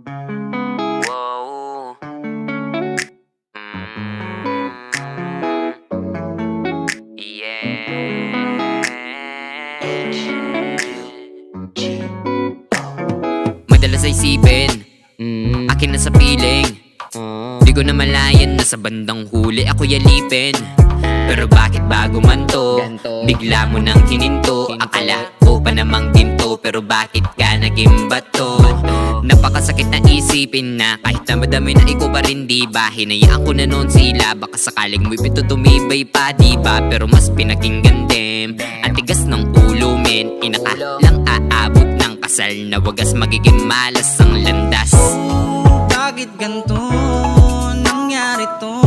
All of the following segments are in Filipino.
Wow. Madalas ay isipin, akin na sa piling. Di ko na malayan na sa bandang huli ako yalipin. Pero bakit bago man to, bigla mo nang hininto. Akala ko pa namang ginto, pero bakit ka naging bato? Napakasakit na isipin na kahit na madami na ikaw pa rin, diba? Hinayaan ko na noon sila, baka sakaling may pito tumibay pa, diba? Pero mas pinakinggan din ang tigas ng ulo, men. Inakalang aabot ng kasal na wagas magiging malas ang landas. Bakit ganito nangyari to?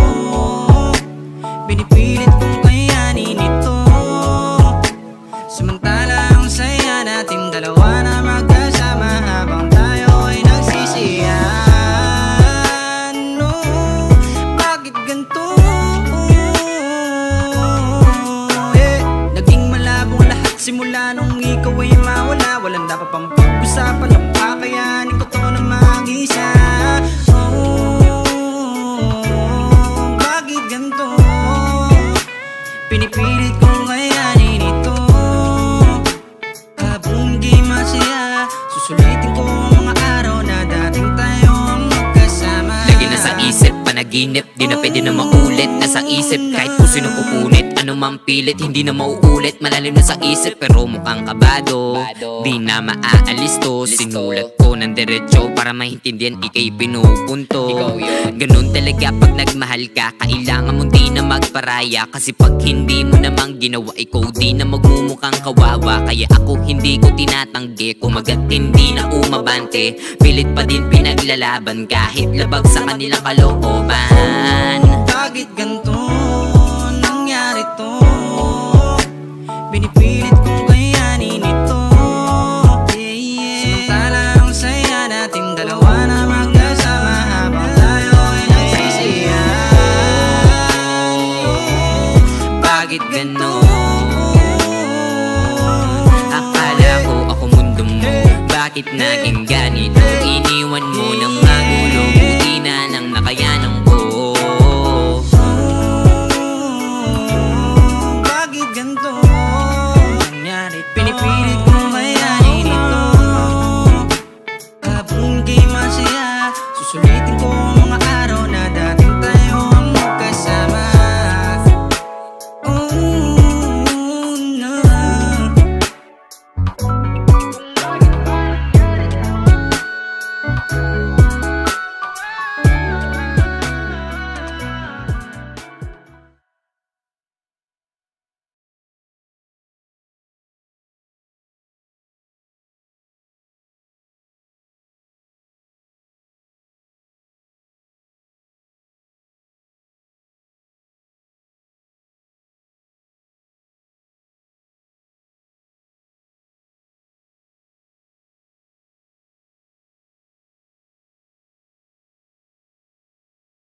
Pinipilit kong kayanin ito, samantala ang saya natin dalawa na magkasama habang tayo ay nagsisiyan. No, bakit ganito? Naging malabong lahat simula nung ikaw ay mawala. Walang dapat pang pag-usapan, napakayanin ko to na mag-isa. Bakit ganito? Pinipilit kong kayanin ito, habang di masaya, susulitin ko ang mga araw na dating tayo ang magkasama. Lagi nasa isip, panaginip, di na pwede na maulit. Nasa isip, kahit kung sino pupunit, ano mang pilit, hindi na mauulit. Malalim na sa isip, pero mukhang kabado. Di na maaalis to, sinulat ko ng diretso para maintindihan ikay pinupunto. Ganun talaga pag nagmahal ka, kailangan mo di na magparaya. Kasi pag hindi mo namang ginawa, ikaw di na magmumukhang kawawa. Kaya ako hindi ko tinatanggi, kumagat hindi na umabante. Pilit pa din pinaglalaban kahit labag sa kanilang kalooban. Bakit ganito nangyari to? Pinipilit kong kayanin ito, samantala ang saya natin dalawa na magkasama habang tayo ay nagsisiyan. Bakit ganon? Akala ko ako mundo mo, bakit naging ganito? Iniwan mo ng